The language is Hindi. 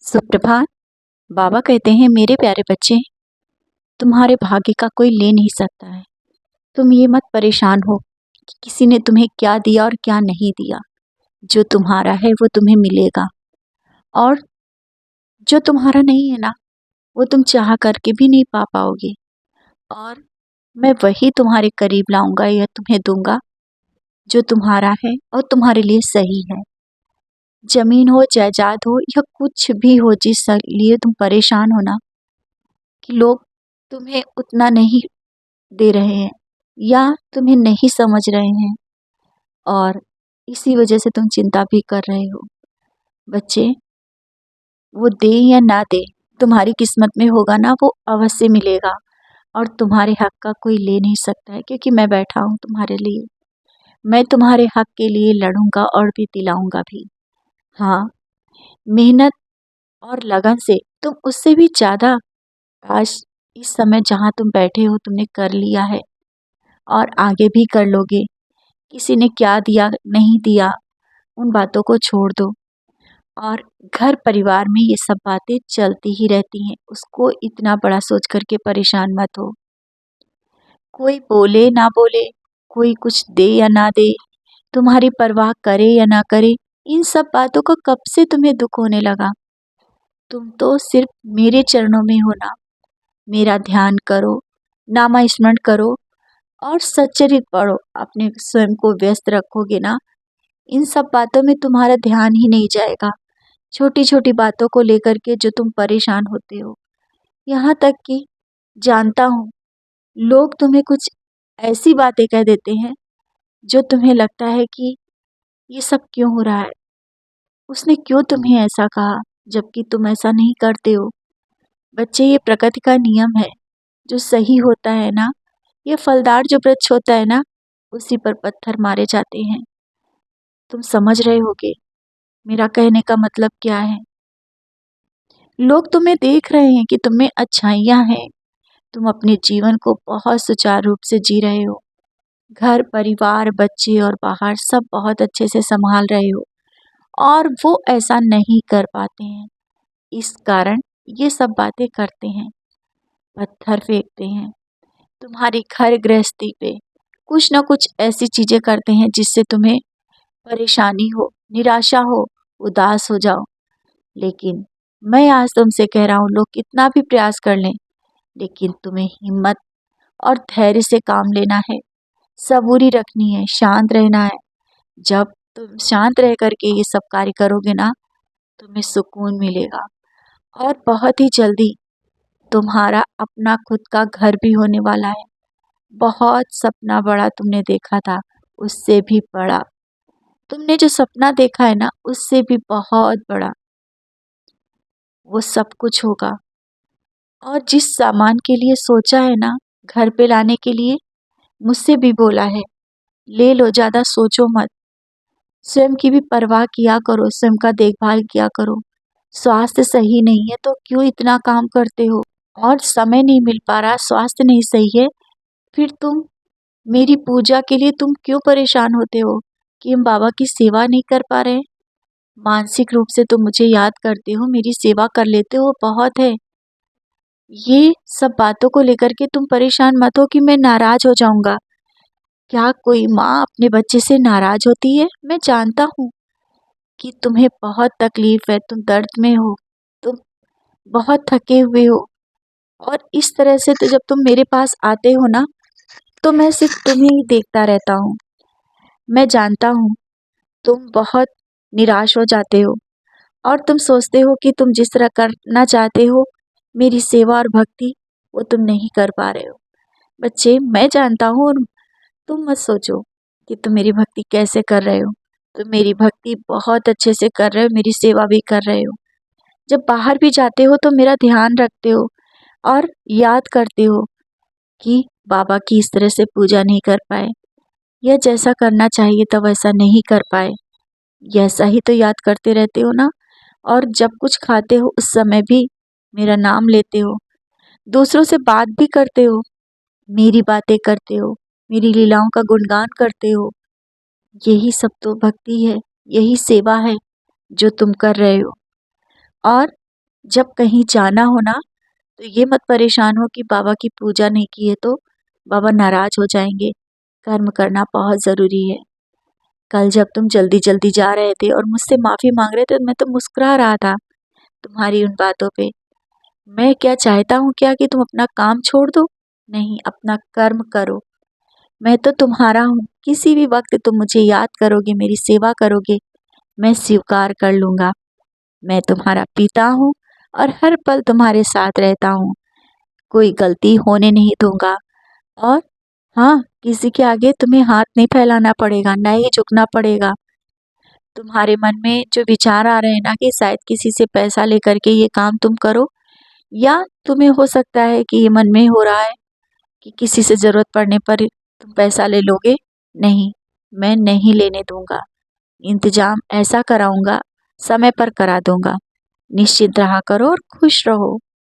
सुप्रभात। बाबा कहते हैं, मेरे प्यारे बच्चे, तुम्हारे भाग्य का कोई ले नहीं सकता है। तुम ये मत परेशान हो कि किसी ने तुम्हें क्या दिया और क्या नहीं दिया। जो तुम्हारा है वो तुम्हें मिलेगा, और जो तुम्हारा नहीं है ना, वो तुम चाह करके भी नहीं पा पाओगे। और मैं वही तुम्हारे करीब लाऊंगा या तुम्हें दूंगा जो तुम्हारा है और तुम्हारे लिए सही है। जमीन हो, जायदाद हो, या कुछ भी हो जिस लिए तुम परेशान हो ना, कि लोग तुम्हें उतना नहीं दे रहे हैं या तुम्हें नहीं समझ रहे हैं, और इसी वजह से तुम चिंता भी कर रहे हो। बच्चे, वो दे या ना दे, तुम्हारी किस्मत में होगा ना, वो अवश्य मिलेगा। और तुम्हारे हक का कोई ले नहीं सकता है, क्योंकि मैं बैठा हूँ तुम्हारे लिए। मैं तुम्हारे हक के लिए लड़ूंगा और भी दिलाऊंगा भी। हाँ, मेहनत और लगन से तुम उससे भी ज़्यादा आज इस समय जहाँ तुम बैठे हो तुमने कर लिया है, और आगे भी कर लोगे। किसी ने क्या दिया नहीं दिया, उन बातों को छोड़ दो। और घर परिवार में ये सब बातें चलती ही रहती हैं, उसको इतना बड़ा सोच करके परेशान मत हो। कोई बोले ना बोले, कोई कुछ दे या ना दे, तुम्हारी परवाह करे या ना करे, इन सब बातों का कब से तुम्हें दुख होने लगा। तुम तो सिर्फ मेरे चरणों में हो ना। मेरा ध्यान करो, नामा स्मरण करो और सच्चरित पढ़ो। अपने स्वयं को व्यस्त रखोगे ना, इन सब बातों में तुम्हारा ध्यान ही नहीं जाएगा। छोटी छोटी बातों को लेकर के जो तुम परेशान होते हो, यहाँ तक कि जानता हूँ, लोग तुम्हें कुछ ऐसी बातें कह देते हैं जो तुम्हें लगता है कि ये सब क्यों हो रहा है, उसने क्यों तुम्हें ऐसा कहा, जबकि तुम ऐसा नहीं करते हो। बच्चे, ये प्रकृति का नियम है। जो सही होता है ना, ये फलदार जो वृक्ष होता है ना, उसी पर पत्थर मारे जाते हैं। तुम समझ रहे होगे मेरा कहने का मतलब क्या है। लोग तुम्हें देख रहे हैं कि तुम्हें अच्छाइयाँ हैं, तुम अपने जीवन को बहुत सुचारू रूप से जी रहे हो। घर परिवार, बच्चे और बाहर सब बहुत अच्छे से संभाल रहे हो, और वो ऐसा नहीं कर पाते हैं। इस कारण ये सब बातें करते हैं, पत्थर फेंकते हैं तुम्हारी घर गृहस्थी पे। कुछ ना कुछ ऐसी चीजें करते हैं जिससे तुम्हें परेशानी हो, निराशा हो, उदास हो जाओ। लेकिन मैं आज तुमसे कह रहा हूँ, लोग कितना भी प्रयास कर लें, लेकिन तुम्हें हिम्मत और धैर्य से काम लेना है, सबूरी रखनी है, शांत रहना है। जब तुम शांत रह करके ये सब कार्य करोगे ना, तुम्हें सुकून मिलेगा। और बहुत ही जल्दी तुम्हारा अपना खुद का घर भी होने वाला है। बहुत सपना बड़ा तुमने देखा था, उससे भी बड़ा। तुमने जो सपना देखा है ना, उससे भी बहुत बड़ा वो सब कुछ होगा। और जिस सामान के लिए सोचा है ना, घर पे लाने के लिए, मुझसे भी बोला है, ले लो, ज़्यादा सोचो मत। स्वयं की भी परवाह किया करो, स्वयं का देखभाल किया करो। स्वास्थ्य सही नहीं है तो क्यों इतना काम करते हो, और समय नहीं मिल पा रहा, स्वास्थ्य नहीं सही है, फिर तुम मेरी पूजा के लिए तुम क्यों परेशान होते हो कि हम बाबा की सेवा नहीं कर पा रहे। मानसिक रूप से तुम मुझे याद करते हो, मेरी सेवा कर लेते हो, बहुत है। ये सब बातों को लेकर के तुम परेशान मत हो कि मैं नाराज हो जाऊंगा। क्या कोई माँ अपने बच्चे से नाराज होती है? मैं जानता हूँ कि तुम्हें बहुत तकलीफ है, तुम दर्द में हो, तुम बहुत थके हुए हो, और इस तरह से तो जब तुम मेरे पास आते हो ना, तो मैं सिर्फ तुम्हें ही देखता रहता हूँ। मैं जानता हूँ तुम बहुत निराश हो जाते हो, और तुम सोचते हो कि तुम जिस तरह करना चाहते हो मेरी सेवा और भक्ति, वो तुम नहीं कर पा रहे हो। बच्चे, मैं जानता हूँ, और तुम मत सोचो कि तुम मेरी भक्ति कैसे कर रहे हो। तुम मेरी भक्ति बहुत अच्छे से कर रहे हो, मेरी सेवा भी कर रहे हो। जब बाहर भी जाते हो तो मेरा ध्यान रखते हो और याद करते हो कि बाबा की इस तरह से पूजा नहीं कर पाए, या जैसा करना चाहिए था वैसा नहीं कर पाए, ऐसा ही तो याद करते रहते हो ना। और जब कुछ खाते हो उस समय भी मेरा नाम लेते हो, दूसरों से बात भी करते हो, मेरी बातें करते हो, मेरी लीलाओं का गुणगान करते हो। यही सब तो भक्ति है, यही सेवा है जो तुम कर रहे हो। और जब कहीं जाना हो ना, तो ये मत परेशान हो कि बाबा की पूजा नहीं की है तो बाबा नाराज हो जाएंगे। कर्म करना बहुत ज़रूरी है। कल जब तुम जल्दी-जल्दी जा रहे थे और मुझसे माफ़ी माँग रहे थे, मैं तो मुस्कुरा रहा था तुम्हारी उन बातों पे। मैं क्या चाहता हूँ क्या कि तुम अपना काम छोड़ दो? नहीं, अपना कर्म करो। मैं तो तुम्हारा हूँ, किसी भी वक़्त तुम मुझे याद करोगे, मेरी सेवा करोगे, मैं स्वीकार कर लूँगा। मैं तुम्हारा पिता हूँ और हर पल तुम्हारे साथ रहता हूँ। कोई गलती होने नहीं दूँगा और हाँ, किसी के आगे तुम्हें हाथ नहीं फैलाना पड़ेगा, ना ही झुकना पड़ेगा। तुम्हारे मन में जो विचार आ रहे हैं ना कि शायद किसी से पैसा लेकर के ये काम तुम करो, या तुम्हें हो सकता है कि ये मन में हो रहा है कि किसी से ज़रूरत पड़ने पर तुम पैसा ले लोगे। नहीं, मैं नहीं लेने दूँगा। इंतज़ाम ऐसा कराऊँगा, समय पर करा दूँगा। निश्चिंत रहा करो और खुश रहो।